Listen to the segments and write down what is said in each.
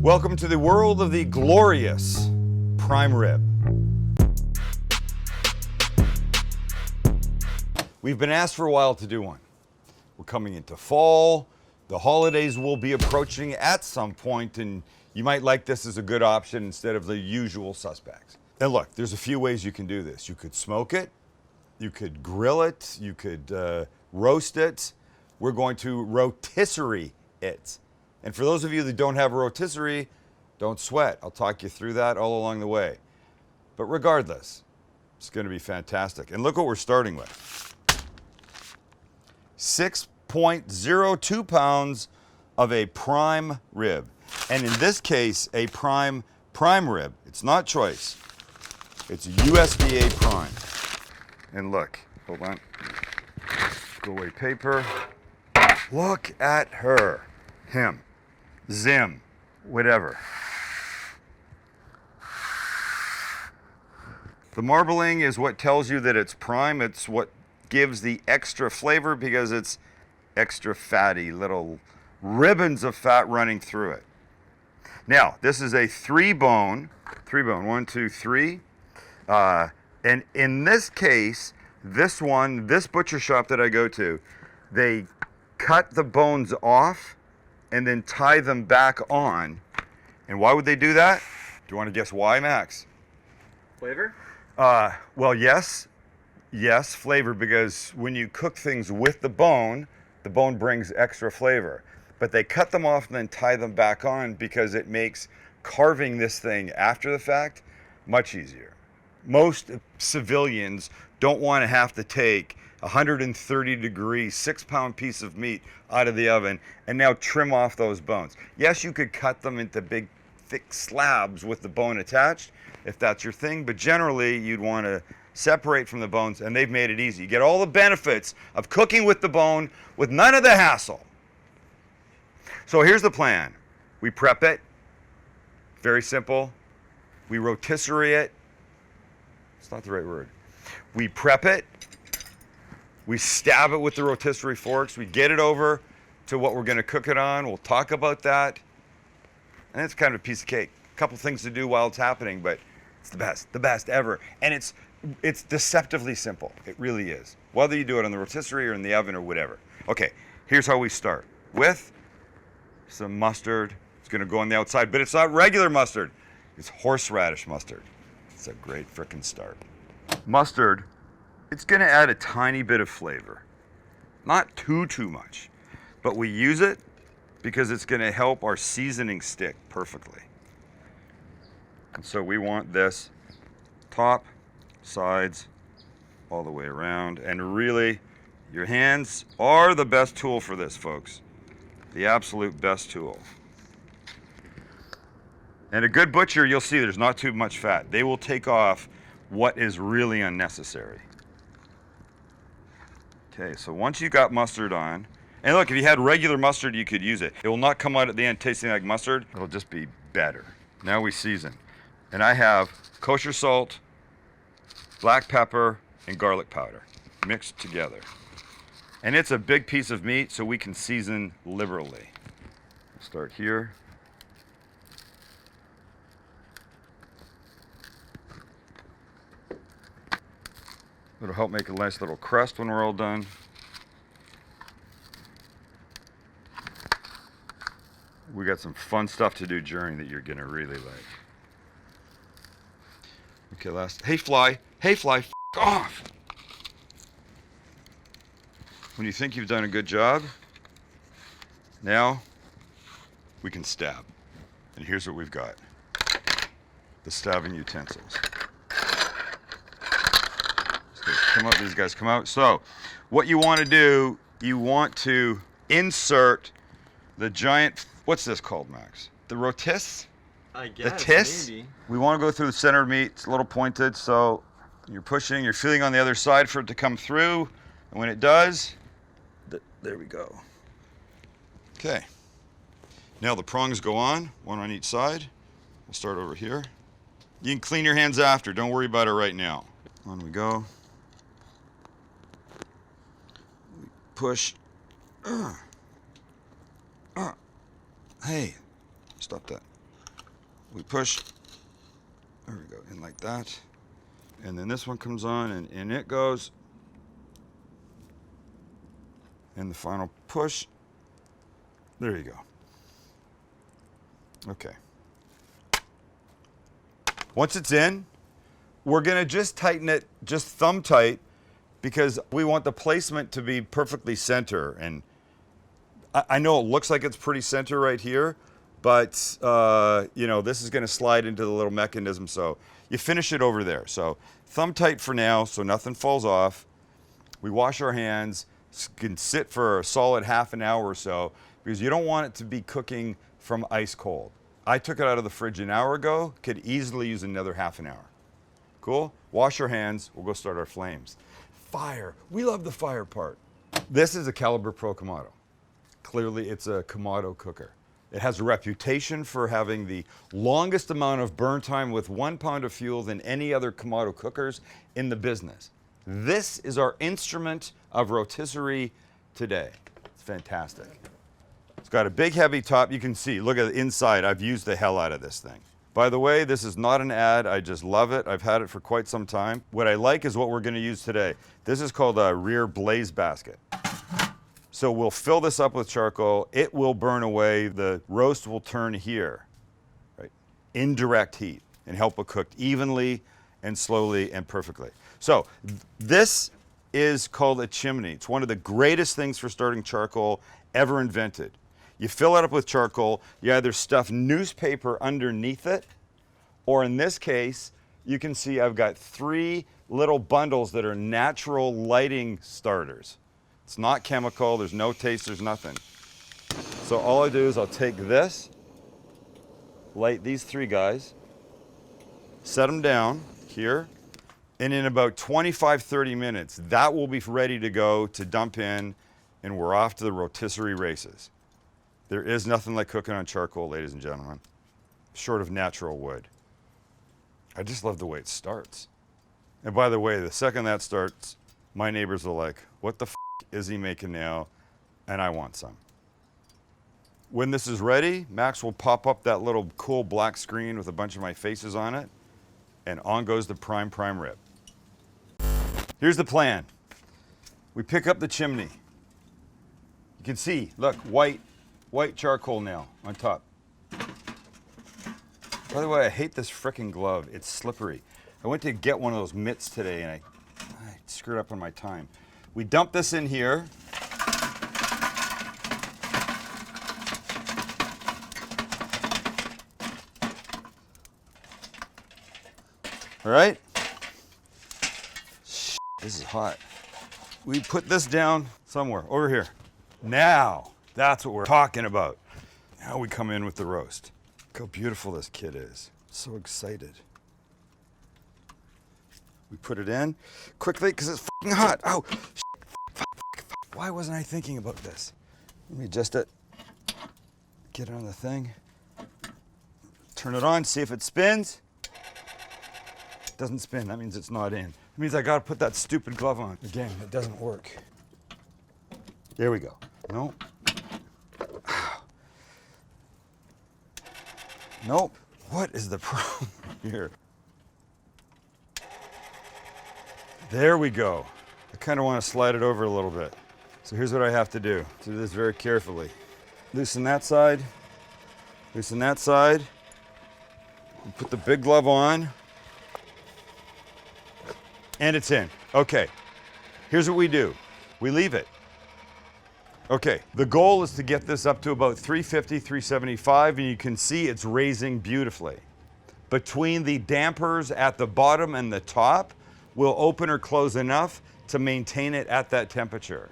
Welcome to the world of the glorious prime rib. We've been asked for a while to do one. We're coming into fall. The holidays will be approaching at some point, and you might like this as a good option instead of the usual suspects. And look, there's a few ways you can do this. You could smoke it, you could grill it, you could roast it. We're going to rotisserie it. And for those of you that don't have a rotisserie, don't sweat. I'll talk you through that all along the way. But regardless, it's going to be fantastic. And look what we're starting with. 6.02 pounds of a prime rib. And in this case, a prime rib. It's not choice. It's USDA prime. And look, hold on. Go away paper. Look at her. Him. Zim. Whatever. The marbling is what tells you that it's prime. It's what gives the extra flavor because it's extra fatty, little ribbons of fat running through it. Now, this is a three bone, 1, 2, 3. And in this case, this butcher shop that I go to, they cut the bones off and then tie them back on. And why would they do that? Do you want to guess why, Max? Flavor? Well, yes, flavor, because when you cook things with the bone brings extra flavor. But they cut them off and then tie them back on because it makes carving this thing after the fact much easier. Most civilians don't want to have to take 130 degree, 6-pound piece of meat out of the oven and now trim off those bones. Yes, you could cut them into big, thick slabs with the bone attached if that's your thing, but generally you'd want to separate from the bones, and they've made it easy. You get all the benefits of cooking with the bone with none of the hassle. So here's the plan. We prep it. Very simple. We rotisserie it. It's not the right word. We prep it. We stab it with the rotisserie forks. We get it over to what we're going to cook it on. We'll talk about that. And it's kind of a piece of cake. A couple things to do while it's happening, but it's the best ever. And it's deceptively simple. It really is. Whether you do it on the rotisserie or in the oven or whatever. Okay, here's how we start. With some mustard. It's going to go on the outside, but it's not regular mustard. It's horseradish mustard. It's a great frickin' start. Mustard, it's going to add a tiny bit of flavor. Not too much. But we use it because it's going to help our seasoning stick perfectly. And so we want this top, sides, all the way around. And really, your hands are the best tool for this, folks. The absolute best tool. And a good butcher, you'll see there's not too much fat. They will take off what is really unnecessary. Okay, so once you got mustard on, and look, if you had regular mustard, you could use it. It will not come out at the end tasting like mustard. It'll just be better. Now we season. And I have kosher salt, black pepper, and garlic powder mixed together. And it's a big piece of meat, so we can season liberally. Start here. It'll help make a nice little crust when we're all done. We got some fun stuff to do during that you're gonna really like. Okay, last. Hey fly, f off! When you think you've done a good job, now we can stab. And here's what we've got. The stabbing utensils. These guys come out. So what you want to do, you want to insert the giant, what's this called, Max? The rotis? I guess, the tis? maybe. We want to go through the center of meat. It's a little pointed, so you're pushing, you're feeling on the other side for it to come through. And when it does, there we go. Okay. Now the prongs go on, one on each side. We'll start over here. You can clean your hands after. Don't worry about it right now. On we go. Push. Hey, stop that. we push. There we go, in like that. And then this one comes on and in it goes. And the final push. There you go. Okay. Once it's in, we're gonna just tighten it, just thumb tight, because we want the placement to be perfectly center. And I know it looks like it's pretty center right here, but you know, this is gonna slide into the little mechanism, so you finish it over there. So thumb tight for now, so nothing falls off. We wash our hands, can sit for a solid half an hour or so, because you don't want it to be cooking from ice cold. I took it out of the fridge an hour ago, could easily use another half an hour. Cool? Wash your hands, we'll go start our flames. Fire, we love the fire part. This is a Calibre Pro Kamado. Clearly it's a Kamado cooker. It has a reputation for having the longest amount of burn time with 1 pound of fuel than any other Kamado cookers in the business. This is our instrument of rotisserie today. It's fantastic. It's got a big heavy top. You can see, look at the inside. I've used the hell out of this thing. By the way, this is not an ad. I just love it. I've had it for quite some time. What I like is what we're gonna use today. This is called a rear blaze basket. So we'll fill this up with charcoal. It will burn away. The roast will turn here, right? Indirect heat and help it cook evenly and slowly and perfectly. So this is called a chimney. It's one of the greatest things for starting charcoal ever invented. You fill it up with charcoal, you either stuff newspaper underneath it, or in this case, you can see I've got 3 little bundles that are natural lighting starters. It's not chemical, there's no taste, there's nothing. So all I do is I'll take this, light these 3 guys, set them down here, and in about 25-30 minutes, that will be ready to go to dump in, and we're off to the rotisserie races. There is nothing like cooking on charcoal, ladies and gentlemen, short of natural wood. I just love the way it starts. And by the way, the second that starts, my neighbors are like, what the f is he making now? And I want some. When this is ready, Max will pop up that little cool black screen with a bunch of my faces on it, and on goes the prime rib. Here's the plan. We pick up the chimney. You can see, look, white charcoal now on top. By the way, I hate this frickin' glove. It's slippery. I went to get one of those mitts today and I screwed up on my time. We dump this in here. All right? Shit, this is hot. We put this down somewhere, over here. Now, that's what we're talking about. Now we come in with the roast. Look how beautiful this kid is. So excited. We put it in quickly because it's fucking hot. Oh, shit, fuck. Why wasn't I thinking about this? Let me adjust it. Get it on the thing. Turn it on, see if it spins. It doesn't spin, that means it's not in. It means I gotta put that stupid glove on. Again, it doesn't work. There we go. Nope. Nope. What is the problem here? There we go. I kind of want to slide it over a little bit. So here's what I have to do. Do this very carefully. Loosen that side. Loosen that side. Put the big glove on. And it's in. Okay. Here's what we do. We leave it. Okay, the goal is to get this up to about 350, 375, and you can see it's raising beautifully. Between the dampers at the bottom and the top, we'll open or close enough to maintain it at that temperature.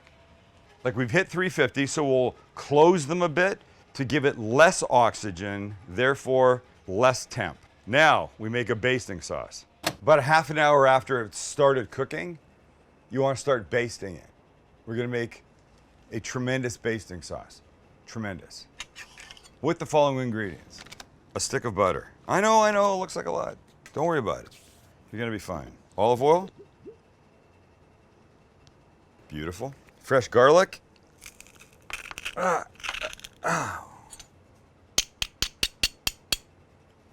Like we've hit 350, so we'll close them a bit to give it less oxygen, therefore less temp. Now, we make a basting sauce. About a half an hour after it's started cooking, you want to start basting it. We're gonna make a tremendous basting sauce. Tremendous. With the following ingredients. A stick of butter. I know, it looks like a lot. Don't worry about it. You're gonna be fine. Olive oil. Beautiful. Fresh garlic.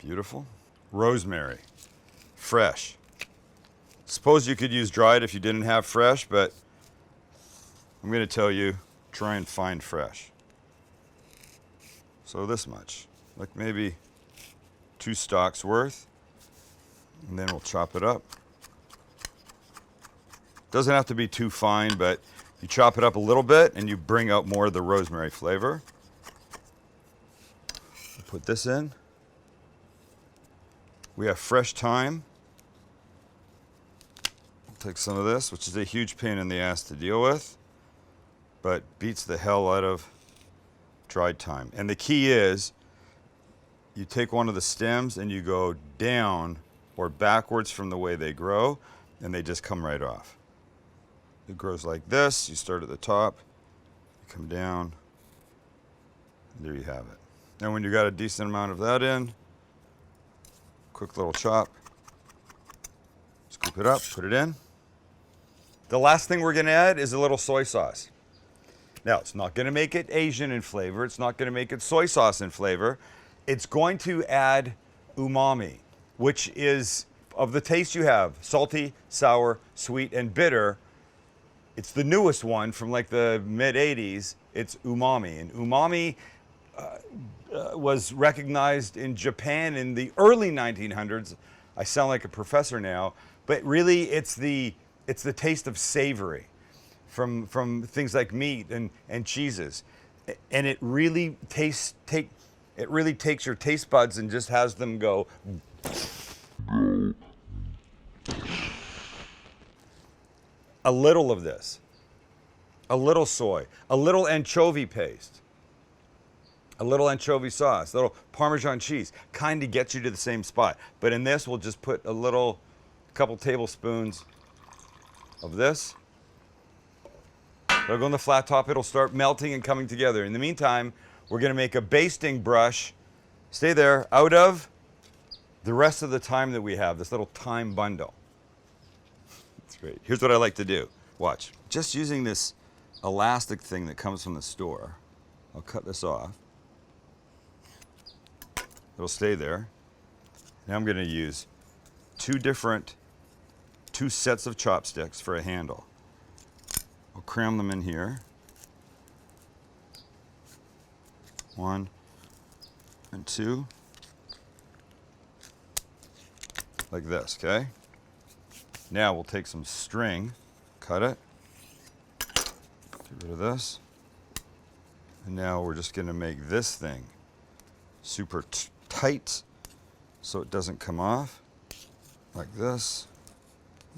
Beautiful. Rosemary, fresh. Suppose you could use dried if you didn't have fresh, but I'm going to tell you, try and find fresh. So this much, like maybe 2 stalks worth, and then we'll chop it up. Doesn't have to be too fine, but you chop it up a little bit and you bring out more of the rosemary flavor. Put this in. We have fresh thyme. Take some of this, which is a huge pain in the ass to deal with, but beats the hell out of dried thyme. And the key is, you take one of the stems and you go down or backwards from the way they grow, and they just come right off. It grows like this. You start at the top, you come down, and there you have it. Now when you got a decent amount of that in, quick little chop, scoop it up, put it in. The last thing we're gonna add is a little soy sauce. Now, it's not gonna make it Asian in flavor. It's not gonna make it soy sauce in flavor. It's going to add umami, which is of the taste you have, salty, sour, sweet, and bitter. It's the newest one from like the mid 80s. It's umami. And umami was recognized in Japan in the early 1900s. I sound like a professor now, but really it's the taste of savory from things like meat and cheeses. And it really takes your taste buds and just has them go. A little of this, a little soy, a little anchovy paste, a little anchovy sauce, a little Parmesan cheese, kind of gets you to the same spot. But in this, we'll just put a couple tablespoons of this. It'll go on the flat top, it'll start melting and coming together. In the meantime, we're gonna make a basting brush, stay there, out of the rest of the thyme that we have, this little thyme bundle. That's great. Here's what I like to do. Watch. Just using this elastic thing that comes from the store, I'll cut this off. It'll stay there. Now I'm gonna use two sets of chopsticks for a handle. I'll cram them in here. 1 and 2. Like this, okay? Now we'll take some string, cut it, get rid of this. And now we're just gonna make this thing super tight so it doesn't come off, like this.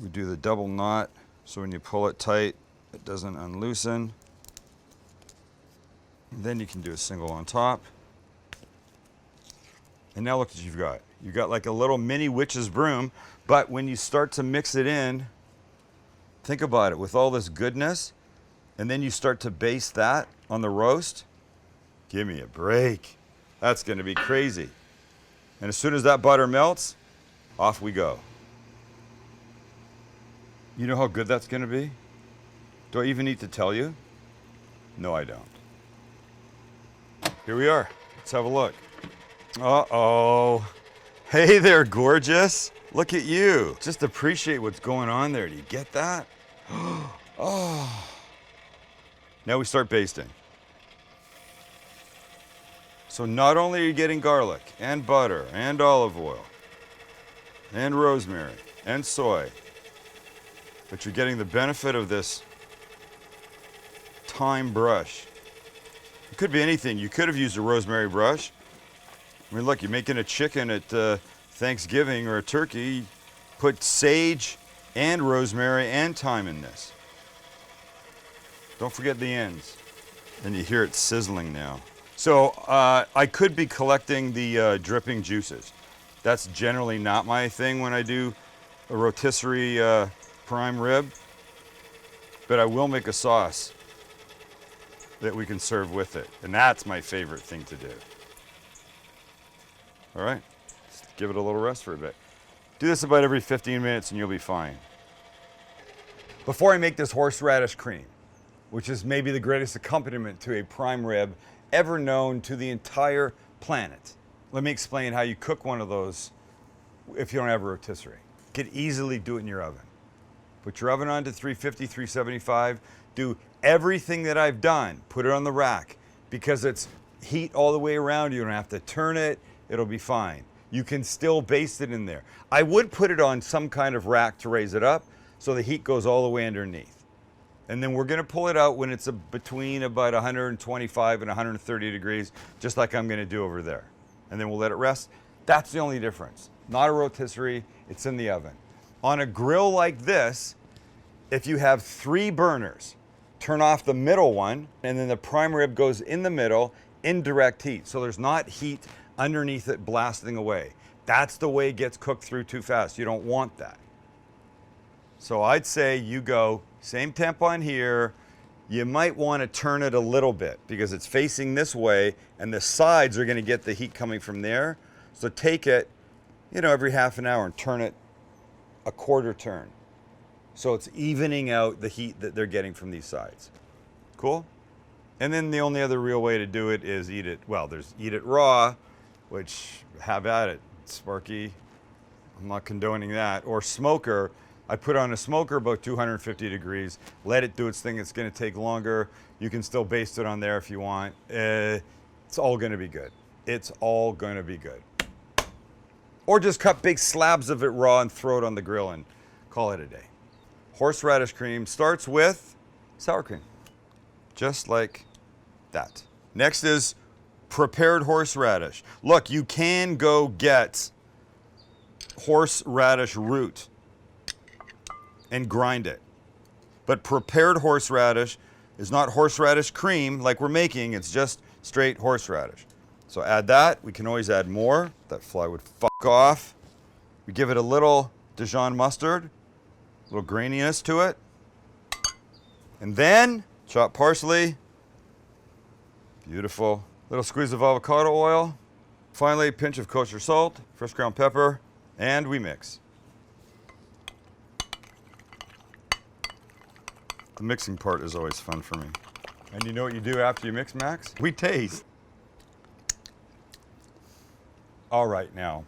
We do the double knot so when you pull it tight, it doesn't unloosen. And then you can do a single on top. And now look what you've got. You've got like a little mini witch's broom, but when you start to mix it in, think about it, with all this goodness, and then you start to baste that on the roast, give me a break. That's gonna be crazy. And as soon as that butter melts, off we go. You know how good that's gonna be? Do I even need to tell you? No, I don't. Here we are. Let's have a look. Uh-oh. Hey there, gorgeous. Look at you. Just appreciate what's going on there. Do you get that? Oh. Now we start basting. So not only are you getting garlic and butter and olive oil and rosemary and soy, but you're getting the benefit of this thyme brush. It could be anything. You could have used a rosemary brush. I mean, look, you're making a chicken at Thanksgiving or a turkey. Put sage and rosemary and thyme in this. Don't forget the ends. And you hear it sizzling now. So I could be collecting the dripping juices. That's generally not my thing when I do a rotisserie prime rib, but I will make a sauce that we can serve with it. And that's my favorite thing to do. All right, let's give it a little rest for a bit. Do this about every 15 minutes and you'll be fine. Before I make this horseradish cream, which is maybe the greatest accompaniment to a prime rib ever known to the entire planet, Let me explain how you cook one of those if you don't have a rotisserie. You could easily do it in your oven. Put your oven on to 350, 375. Do everything that I've done. Put it on the rack because it's heat all the way around. You don't have to turn it. It'll be fine. You can still baste it in there. I would put it on some kind of rack to raise it up so the heat goes all the way underneath. And then we're gonna pull it out when it's between about 125 and 130 degrees, just like I'm gonna do over there. And then we'll let it rest. That's the only difference. Not a rotisserie, it's in the oven. On a grill like this, if you have 3 burners, turn off the middle one, and then the prime rib goes in the middle, indirect heat. So there's not heat underneath it blasting away. That's the way it gets cooked through too fast. You don't want that. So I'd say you go same temp on here. You might want to turn it a little bit because it's facing this way and the sides are going to get the heat coming from there. So take it, every half an hour and turn it a quarter turn. So it's evening out the heat that they're getting from these sides. Cool? And then the only other real way to do it is eat it. Well, there's eat it raw, which have at it, Sparky. I'm not condoning that. Or smoker. I put on a smoker about 250 degrees, let it do its thing. It's going to take longer. You can still baste it on there if you want. It's all going to be good. It's all going to be good. Or just cut big slabs of it raw and throw it on the grill and call it a day. Horseradish cream starts with sour cream, just like that. Next is prepared horseradish. Look, you can go get horseradish root and grind it. But prepared horseradish is not horseradish cream like we're making, it's just straight horseradish. So add that, we can always add more. That fly would fuck off. We give it a little Dijon mustard, a little graininess to it. And then chopped parsley, beautiful. Little squeeze of avocado oil. Finally, a pinch of kosher salt, fresh ground pepper, and we mix. The mixing part is always fun for me. And you know what you do after you mix, Max? We taste. All right, now.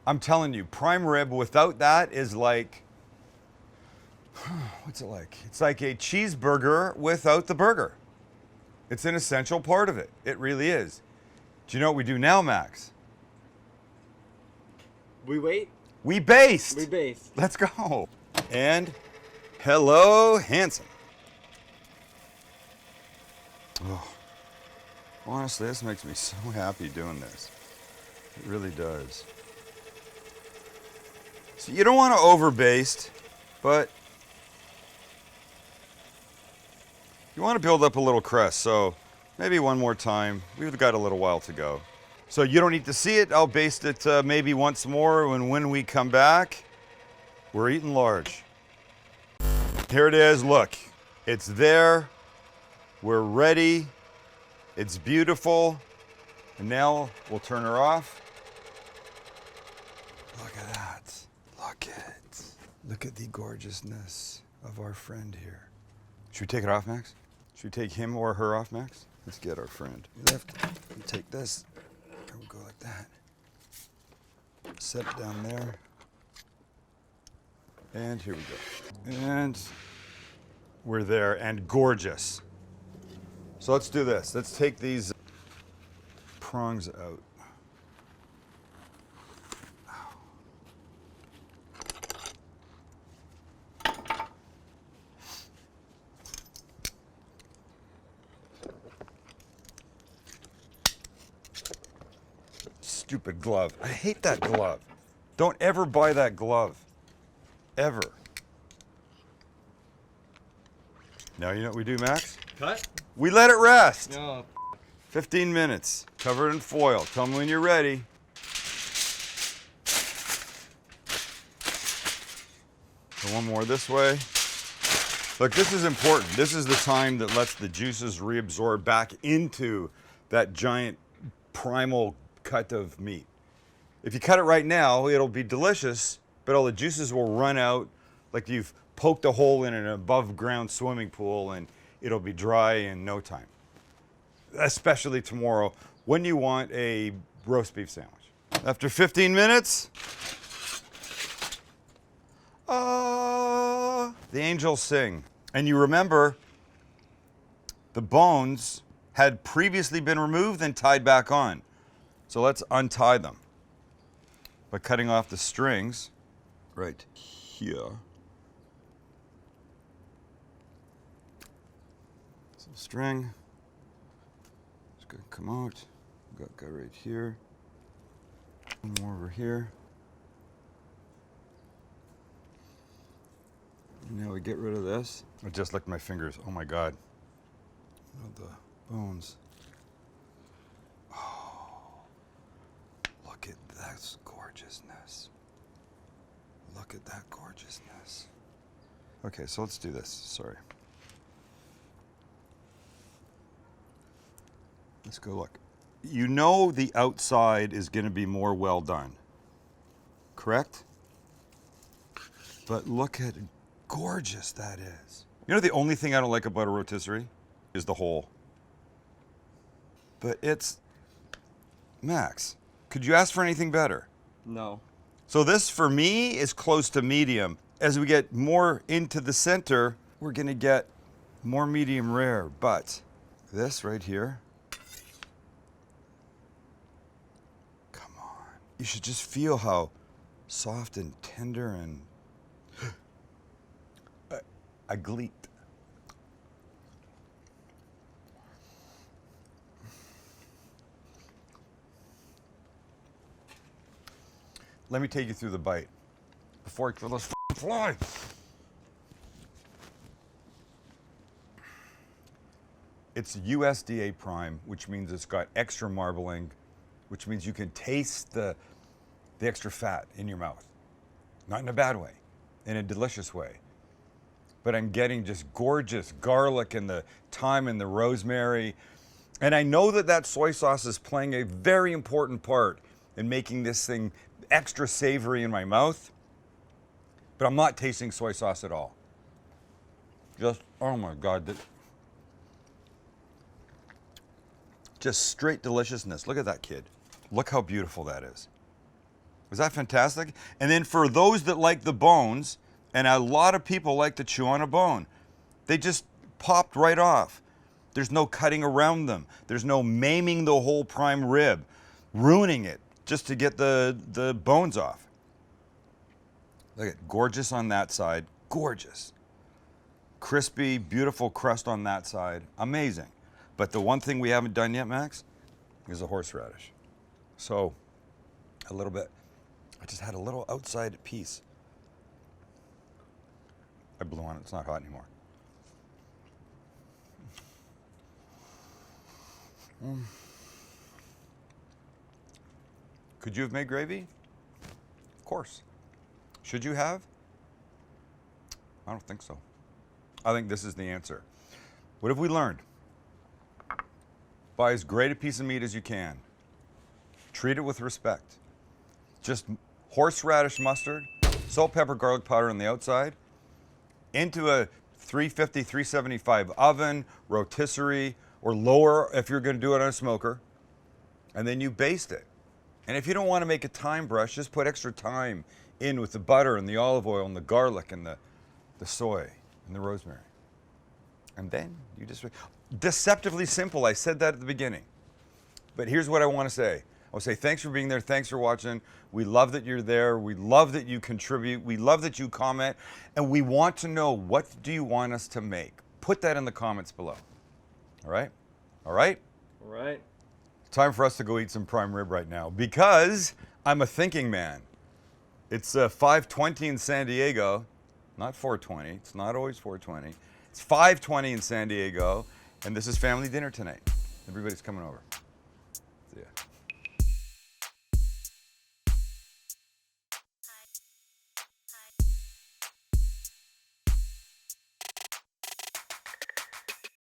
I'm telling you, prime rib without that is like, what's it like? It's like a cheeseburger without the burger. It's an essential part of it. It really is. Do you know what we do now, Max? We wait. We baste. We baste. Let's go. And hello, Hanson. Oh, honestly, this makes me so happy doing this. It really does. So you don't want to over baste, but you want to build up a little crest. So maybe one more time. We've got a little while to go. So you don't need to see it. I'll baste it maybe once more, and when we come back, we're eating large. Here it is, look. It's there. We're ready. It's beautiful. And now we'll turn her off. Look at that. Look at it. Look at the gorgeousness of our friend here. Should we take it off, Max? Should we take him or her off, Max? Let's get our friend. We lift and take this. And we'll go like that. Set it down there. And here we go. And we're there, and gorgeous. So let's do this. Let's take these prongs out. Stupid glove. I hate that glove. Don't ever buy that glove. Ever. Now you know what we do, Max? Cut? We let it rest. No. 15 minutes. Covered in foil. Tell me when you're ready. So one more this way. Look, this is important. This is the time that lets the juices reabsorb back into that giant primal cut of meat. If you cut it right now, it'll be delicious, but all the juices will run out like you've poked a hole in an above ground swimming pool and it'll be dry in no time. especially tomorrow when you want a roast beef sandwich. After 15 minutes, the angels sing. And you remember the bones had previously been removed and tied back on. So let's untie them by cutting off the strings right here. So string, it's gonna come out. Got guy right here. One more over here. Now we get rid of this. I just licked my fingers. Oh my God. Look at the bones. Oh, look at that gorgeousness. Look at that gorgeousness. Okay, so let's do this. Sorry. Let's go look. You know the outside is going to be more well done, correct? But look at gorgeous that is. You know the only thing I don't like about a rotisserie is the hole. But it's, Max, could you ask for anything better? No. So this for me is close to medium. As we get more into the center, we're going to get more medium rare, but this right here, you should just feel how soft and tender and I gleet. Let me take you through the bite before I kill this fly. It's USDA prime, which means it's got extra marbling, which means you can taste the extra fat in your mouth. Not in a bad way, in a delicious way. But I'm getting just gorgeous garlic and the thyme and the rosemary. And I know that soy sauce is playing a very important part in making this thing extra savory in my mouth. But I'm not tasting soy sauce at all. Just, oh my God. Just straight deliciousness. Look at that kid. Look how beautiful that is. Was that fantastic? And then for those that like the bones, and a lot of people like to chew on a bone, they just popped right off. There's no cutting around them. There's no maiming the whole prime rib, ruining it just to get the bones off. Look at gorgeous on that side, gorgeous. Crispy, beautiful crust on that side, amazing. But the one thing we haven't done yet, Max, is the horseradish. So, a little bit. I just had a little outside piece. I blew on it, it's not hot anymore. Could you have made gravy? Of course. Should you have? I don't think so. I think this is the answer. What have we learned? Buy as great a piece of meat as you can. Treat it with respect. Just horseradish mustard, salt, pepper, garlic powder on the outside, into a 350, 375 oven, rotisserie, or lower if you're going to do it on a smoker, and then you baste it. And if you don't want to make a thyme brush, just put extra thyme in with the butter and the olive oil and the garlic and the soy and the rosemary. And then you just, deceptively simple, I said that at the beginning. But here's what I want to say. I want to say thanks for being there, thanks for watching. We love that you're there, we love that you contribute, we love that you comment, and we want to know, what do you want us to make? Put that in the comments below. All right? All right? All right. Time for us to go eat some prime rib right now, because I'm a thinking man. It's 5:20 in San Diego, not 4:20. It's not always 4:20. It's 5:20 in San Diego, and this is family dinner tonight. Everybody's coming over.